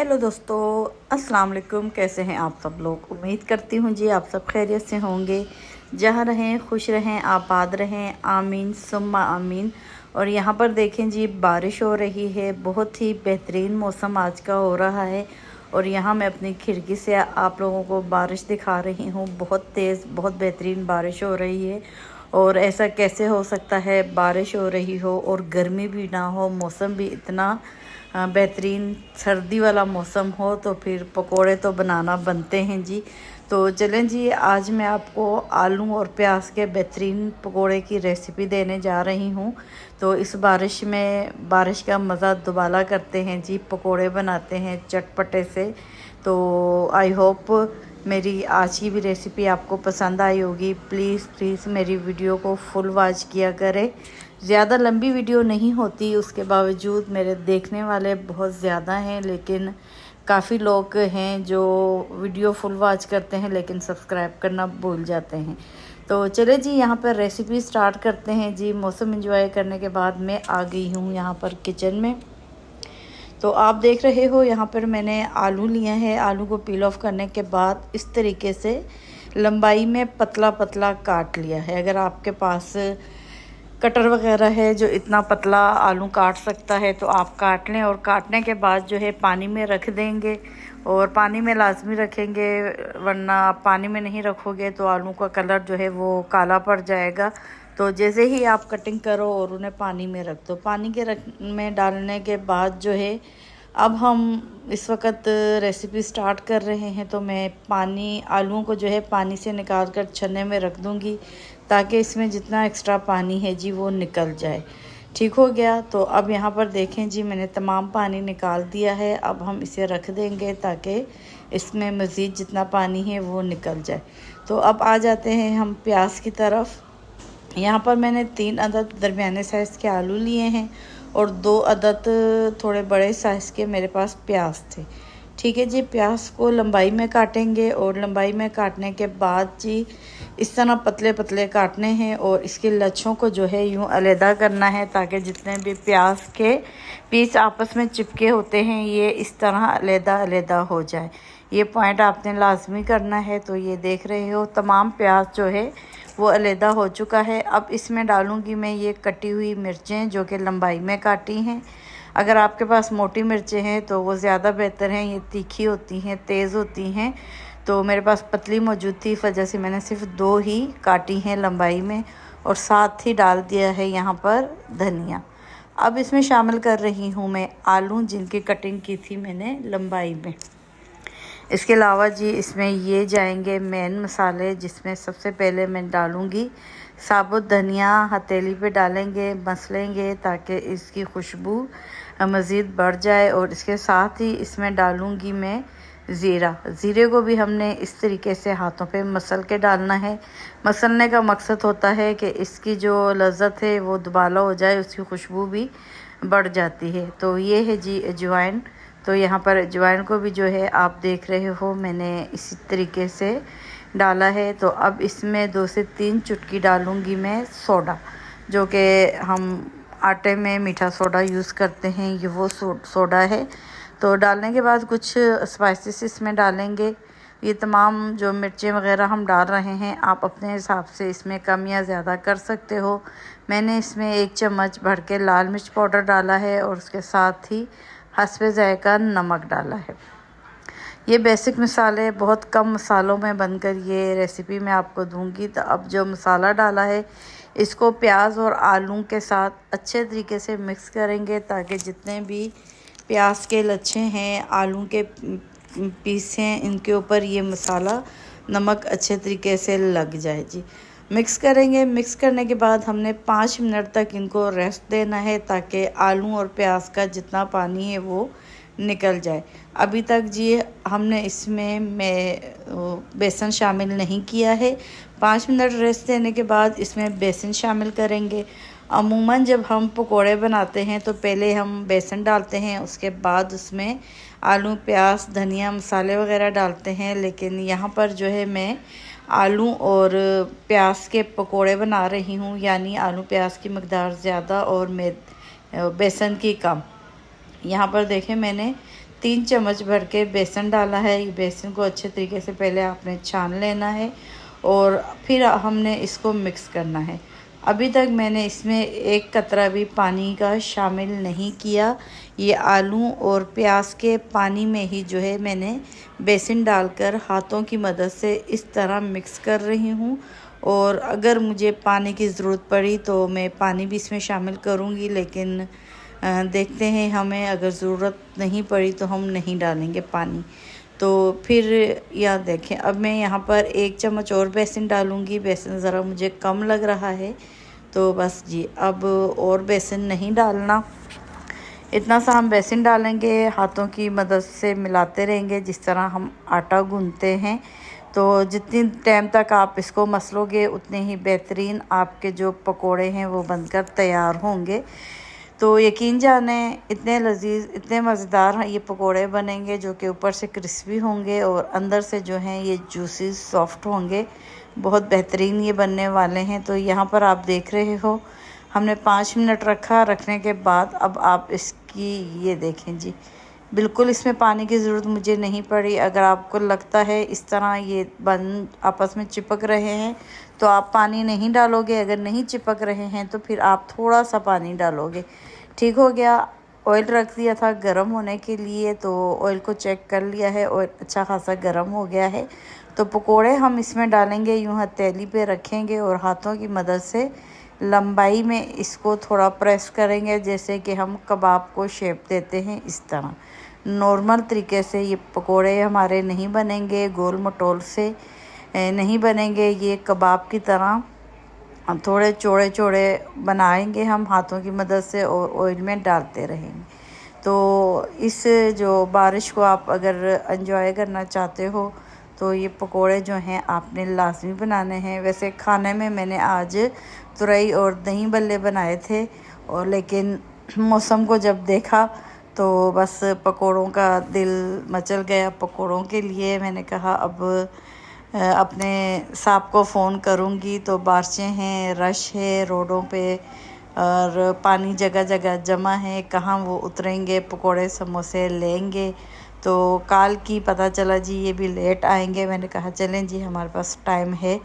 Hello दोस्तों, अस्सलाम वालेकुम। कैसे हैं आप सब लोग? उम्मीद करती हूँ जी आप सब खैरियत से होंगे। जहाँ रहें खुश रहें, आबाद रहें, आमीन सुम्मा आमीन। और यहाँ पर देखें जी, बारिश हो रही है। बहुत ही बेहतरीन मौसम आज का हो रहा है। और यहाँ मैं अपनी खिड़की से आप लोगों को बारिश दिखा रही हूँ। बहुत तेज़, बहुत बेहतरीन बारिश हो रही है। और ऐसा कैसे हो सकता है, बारिश हो रही हो और गर्मी भी ना हो, मौसम भी इतना बेहतरीन सर्दी वाला मौसम हो, तो फिर पकोड़े तो बनाना बनते हैं जी। तो चलें जी, आज मैं आपको आलू और प्याज के बेहतरीन पकोड़े की रेसिपी देने जा रही हूँ। तो इस बारिश में बारिश का मज़ा दुबाला करते हैं जी, पकोड़े बनाते हैं चटपटे से। तो आई होप मेरी आज की भी रेसिपी आपको पसंद आई होगी। प्लीज़ प्लीज़ मेरी वीडियो को फुल वॉच किया करें। ज़्यादा लंबी वीडियो नहीं होती, उसके बावजूद मेरे देखने वाले बहुत ज़्यादा हैं, लेकिन काफ़ी लोग हैं जो वीडियो फुल वॉच करते हैं लेकिन सब्सक्राइब करना भूल जाते हैं। तो चले जी, यहाँ पर रेसिपी स्टार्ट करते हैं जी। मौसम एंजॉय करने के बाद मैं आ गई हूँ यहाँ पर किचन में। तो आप देख रहे हो यहाँ पर मैंने आलू लिया है। आलू को पील ऑफ करने के बाद इस तरीके से लंबाई में पतला पतला काट लिया है। अगर आपके पास कटर वगैरह है जो इतना पतला आलू काट सकता है तो आप काट लें। और काटने के बाद जो है पानी में रख देंगे, और पानी में लाजमी रखेंगे, वरना आप पानी में नहीं रखोगे तो आलू का कलर जो है वो काला पड़ जाएगा। तो जैसे ही आप कटिंग करो और उन्हें पानी में रख दो। पानी के में डालने के बाद जो है, अब हम इस वक्त रेसिपी स्टार्ट कर रहे हैं। तो मैं आलूओं को जो है पानी से निकाल कर छन्ने में रख दूंगी, ताकि इसमें जितना एक्स्ट्रा पानी है जी वो निकल जाए। ठीक हो गया। तो अब यहाँ पर देखें जी, मैंने तमाम पानी निकाल दिया है। अब हम इसे रख देंगे ताकि इसमें मज़ीद जितना पानी है वो निकल जाए। तो अब आ जाते हैं हम प्याज की तरफ। यहाँ पर मैंने 3 अदद दरमियाने साइज़ के आलू लिए हैं और 2 अदद थोड़े बड़े साइज़ के मेरे पास प्याज थे। ठीक है जी, प्याज को लंबाई में काटेंगे, और लंबाई में काटने के बाद जी इस तरह पतले पतले काटने हैं। और इसके लच्छों को जो है यूँ अलहदा करना है, ताकि जितने भी प्याज के पीस आपस में चिपके होते हैं ये इस तरह अलहदा अलहदा हो जाए। ये पॉइंट आपने लाजमी करना है। तो ये देख रहे हो तमाम प्याज जो है वो अलहदा हो चुका है। अब इसमें डालूंगी मैं ये कटी हुई मिर्चें जो कि लंबाई में काटी हैं। अगर आपके पास मोटी मिर्चें हैं तो वो ज़्यादा बेहतर हैं, ये तीखी होती हैं, तेज़ होती हैं। तो मेरे पास पतली मौजूद थी, इस वजह से मैंने सिर्फ 2 ही काटी हैं लंबाई में, और साथ ही डाल दिया है यहाँ पर धनिया। अब इसमें शामिल कर रही हूँ मैं आलू, जिनकी कटिंग की थी मैंने लंबाई में। इसके अलावा जी इसमें ये जाएंगे मेन मसाले, जिसमें सबसे पहले मैं डालूँगी साबुत धनिया। हथेली पे डालेंगे, मसलेंगे ताकि इसकी खुशबू मज़ीद बढ़ जाए। और इसके साथ ही इसमें डालूँगी मैं ज़ीरा। ज़ीरे को भी हमने इस तरीके से हाथों पे मसल के डालना है। मसलने का मकसद होता है कि इसकी जो लज़्ज़त है वो दुबाला हो जाए, उसकी खुशबू भी बढ़ जाती है। तो ये है जी अजवाइन। तो यहाँ पर अजवाइन को भी जो है आप देख रहे हो मैंने इसी तरीके से डाला है। तो अब इसमें 2 से 3 चुटकी डालूँगी मैं सोडा, जो कि हम आटे में मीठा सोडा यूज़ करते हैं, ये वो सोडा है। तो डालने के बाद कुछ स्पाइसेस इसमें डालेंगे। ये तमाम जो मिर्चें वगैरह हम डाल रहे हैं, आप अपने हिसाब से इसमें कम या ज़्यादा कर सकते हो। मैंने इसमें 1 चम्मच भर के लाल मिर्च पाउडर डाला है, और उसके साथ ही हस्बे ज़ायक़ा नमक डाला है। ये बेसिक मसाले बहुत कम मसालों में बनकर ये रेसिपी मैं आपको दूंगी। तो अब जो मसाला डाला है इसको प्याज और आलू के साथ अच्छे तरीके से मिक्स करेंगे, ताकि जितने भी प्याज के लच्छे हैं, आलू के पीस हैं, इनके ऊपर ये मसाला नमक अच्छे तरीके से लग जाए जी। मिक्स करेंगे। मिक्स करने के बाद हमने 5 मिनट तक इनको रेस्ट देना है, ताकि आलू और प्याज का जितना पानी है वो निकल जाए। अभी तक जी हमने इसमें बेसन शामिल नहीं किया है। 5 मिनट रेस्ट देने के बाद इसमें बेसन शामिल करेंगे। अमूमन जब हम पकोड़े बनाते हैं तो पहले हम बेसन डालते हैं, उसके बाद उसमें आलू, प्याज, धनिया, मसाले वगैरह डालते हैं। लेकिन यहाँ पर जो है मैं आलू और प्याज के पकोड़े बना रही हूँ, यानी आलू प्याज की मकदार ज़्यादा और बेसन की कम। यहाँ पर देखें मैंने 3 चम्मच भर के बेसन डाला है। ये बेसन को अच्छे तरीके से पहले आपने छान लेना है और फिर हमने इसको मिक्स करना है। अभी तक मैंने इसमें एक कतरा भी पानी का शामिल नहीं किया। ये आलू और प्याज के पानी में ही जो है मैंने बेसन डालकर हाथों की मदद से इस तरह मिक्स कर रही हूँ। और अगर मुझे पानी की ज़रूरत पड़ी तो मैं पानी भी इसमें शामिल करूँगी, लेकिन देखते हैं, हमें अगर ज़रूरत नहीं पड़ी तो हम नहीं डालेंगे पानी। तो फिर यह देखें, अब मैं यहाँ पर 1 चम्मच और बेसन डालूँगी। बेसन ज़रा मुझे कम लग रहा है, तो बस जी अब और बेसन नहीं डालना। इतना सा हम बेसन डालेंगे, हाथों की मदद से मिलाते रहेंगे जिस तरह हम आटा गूंथते हैं। तो जितनी टाइम तक आप इसको मसलोगे उतने ही बेहतरीन आपके जो पकोड़े हैं वो बनकर तैयार होंगे। तो यकीन जाने इतने लजीज, इतने मज़ेदार ये पकोड़े बनेंगे जो कि ऊपर से क्रिस्पी होंगे और अंदर से जो हैं ये जूसी सॉफ्ट होंगे। बहुत बेहतरीन ये बनने वाले हैं। तो यहाँ पर आप देख रहे हो हमने 5 मिनट रखा। रखने के बाद अब आप इसकी ये देखें जी, बिल्कुल इसमें पानी की ज़रूरत मुझे नहीं पड़ी। अगर आपको लगता है इस तरह ये बन आपस में चिपक रहे हैं तो आप पानी नहीं डालोगे। अगर नहीं चिपक रहे हैं तो फिर आप थोड़ा सा पानी डालोगे। ठीक हो गया। ऑयल रख दिया था गर्म होने के लिए, तो ऑयल को चेक कर लिया है, ऑयल अच्छा खासा गर्म हो गया है। तो पकोड़े हम इसमें डालेंगे, यूँ हथेली पे रखेंगे और हाथों की मदद से लंबाई में इसको थोड़ा प्रेस करेंगे, जैसे कि हम कबाब को शेप देते हैं इस तरह। नॉर्मल तरीके से ये पकोड़े हमारे नहीं बनेंगे, गोल मटोल से नहीं बनेंगे। ये कबाब की तरह थोड़े चौड़े चौड़े बनाएंगे हम हाथों की मदद से और ऑयल में डालते रहेंगे। तो इस जो बारिश को आप अगर एंजॉय करना चाहते हो तो ये पकोड़े जो हैं आपने लाजमी बनाने हैं। वैसे खाने में मैंने आज तुरई और दही बल्ले बनाए थे, और लेकिन मौसम को जब देखा तो बस पकोड़ों का दिल मचल गया। पकोड़ों के लिए मैंने कहा अब अपने साहब को फ़ोन करूँगी। तो बारिशें हैं, रश है रोडों पे और पानी जगह जगह जमा है, कहाँ वो उतरेंगे पकोड़े समोसे लेंगे। तो काल की पता चला जी ये भी लेट आएंगे। मैंने कहा चलें जी, हमारे पास टाइम है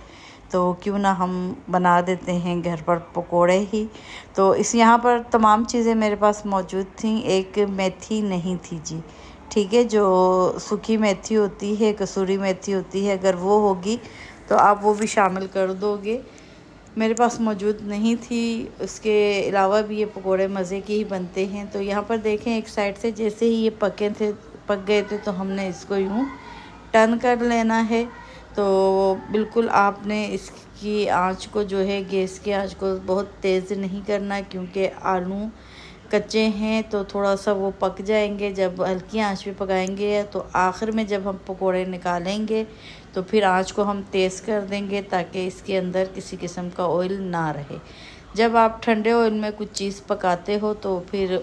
तो क्यों ना हम बना देते हैं घर पर पकोड़े ही। तो इस यहाँ पर तमाम चीज़ें मेरे पास मौजूद थी। एक मेथी नहीं थी जी, ठीक है, जो सूखी मेथी होती है, कसूरी मेथी होती है, अगर वो होगी तो आप वो भी शामिल कर दोगे। मेरे पास मौजूद नहीं थी। उसके अलावा भी ये पकोड़े मज़े के ही बनते हैं। तो यहाँ पर देखें, एक साइड से जैसे ही ये पक गए थे तो हमने इसको यूँ टर्न कर लेना है। तो बिल्कुल आपने इसकी आंच को जो है, गैस की आंच को बहुत तेज़ नहीं करना, क्योंकि आलू कच्चे हैं तो थोड़ा सा वो पक जाएंगे। जब हल्की आंच पे पकाएंगे तो आखिर में जब हम पकोड़े निकालेंगे तो फिर आंच को हम तेज़ कर देंगे ताकि इसके अंदर किसी किस्म का ऑयल ना रहे। जब आप ठंडे ऑयल में कुछ चीज़ पकाते हो तो फिर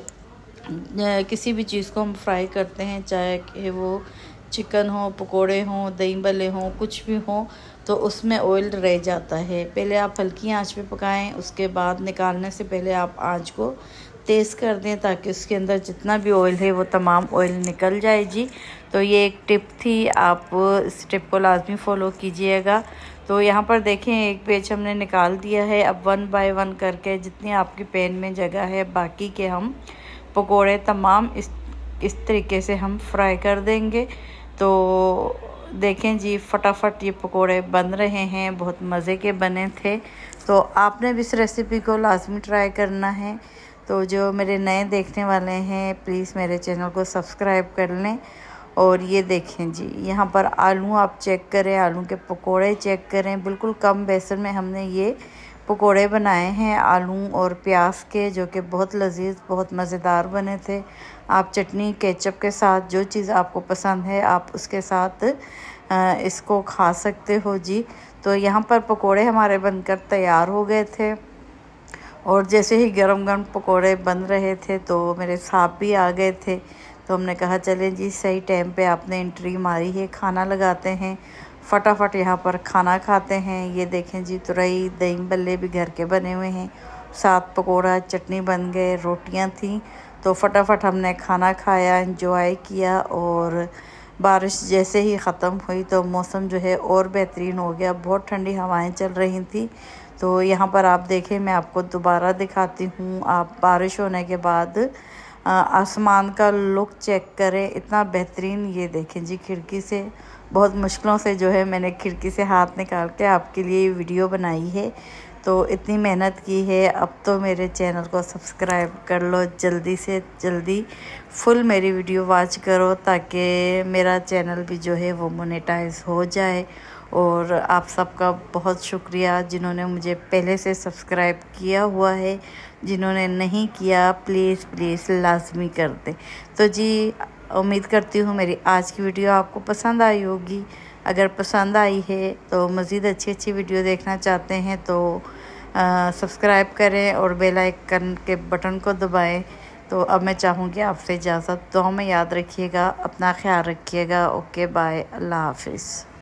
किसी भी चीज़ को हम फ्राई करते हैं, चाहे कि वो चिकन हो, पकोड़े हों, दही भल्ले हों, कुछ भी हो, तो उसमें ऑयल रह जाता है। पहले आप हल्की आंच पे पकाएं, उसके बाद निकालने से पहले आप आंच को तेज़ कर दें ताकि उसके अंदर जितना भी ऑयल है वो तमाम ऑयल निकल जाए जी। तो ये एक टिप थी, आप इस टिप को लाजमी फ़ॉलो कीजिएगा। तो यहाँ पर देखें, एक पेज हमने निकाल दिया है। अब 1 बाय 1 करके जितनी आपकी पैन में जगह है, बाकी के हम पकोड़े तमाम इस तरीके से हम फ्राई कर देंगे। तो देखें जी, फटाफट ये पकोड़े बन रहे हैं, बहुत मज़े के बने थे। तो आपने भी इस रेसिपी को लाजमी ट्राई करना है। तो जो मेरे नए देखने वाले हैं प्लीज़ मेरे चैनल को सब्सक्राइब कर लें। और ये देखें जी, यहाँ पर आलू आप चेक करें, आलू के पकोड़े चेक करें, बिल्कुल कम बेसन में हमने ये पकोड़े बनाए हैं आलू और प्याज के, जो कि बहुत लजीज, बहुत मज़ेदार बने थे। आप चटनी केचप के साथ, जो चीज़ आपको पसंद है आप उसके साथ इसको खा सकते हो जी। तो यहाँ पर पकोड़े हमारे बनकर तैयार हो गए थे, और जैसे ही गरम गरम पकोड़े बन रहे थे तो मेरे साहब भी आ गए थे। तो हमने कहा चलें जी, सही टाइम पे आपने एंट्री मारी है, खाना लगाते हैं, फटाफट यहाँ पर खाना खाते हैं। ये देखें जी, तुरई दही बल्ले भी घर के बने हुए हैं, साथ पकोड़ा चटनी बन गए, रोटियाँ थी। तो फटाफट हमने खाना खाया, एंजॉय किया। और बारिश जैसे ही ख़त्म हुई तो मौसम जो है और बेहतरीन हो गया। बहुत ठंडी हवाएं चल रही थी। तो यहाँ पर आप देखें, मैं आपको दोबारा दिखाती हूँ। आप बारिश होने के बाद आसमान का लुक चेक करें, इतना बेहतरीन। ये देखें जी, खिड़की से बहुत मुश्किलों से जो है मैंने खिड़की से हाथ निकाल के आपके लिए वीडियो बनाई है। तो इतनी मेहनत की है। अब तो मेरे चैनल को सब्सक्राइब कर लो, जल्दी से जल्दी फुल मेरी वीडियो वॉच करो, ताकि मेरा चैनल भी जो है वो मोनेटाइज हो जाए। और आप सबका बहुत शुक्रिया जिन्होंने मुझे पहले से सब्सक्राइब किया हुआ है। जिन्होंने नहीं किया, प्लीज़ प्लीज़ लाजमी कर दें। तो जी, उम्मीद करती हूँ मेरी आज की वीडियो आपको पसंद आई होगी। अगर पसंद आई है तो मज़ीद अच्छी अच्छी वीडियो देखना चाहते हैं तो सब्सक्राइब करें और बेल आइकन के बटन को दबाएं। तो अब मैं चाहूँगी आपसे इजाज़त। दुआ में याद रखिएगा, अपना ख्याल रखिएगा। ओके बाय, अल्लाह हाफिज़।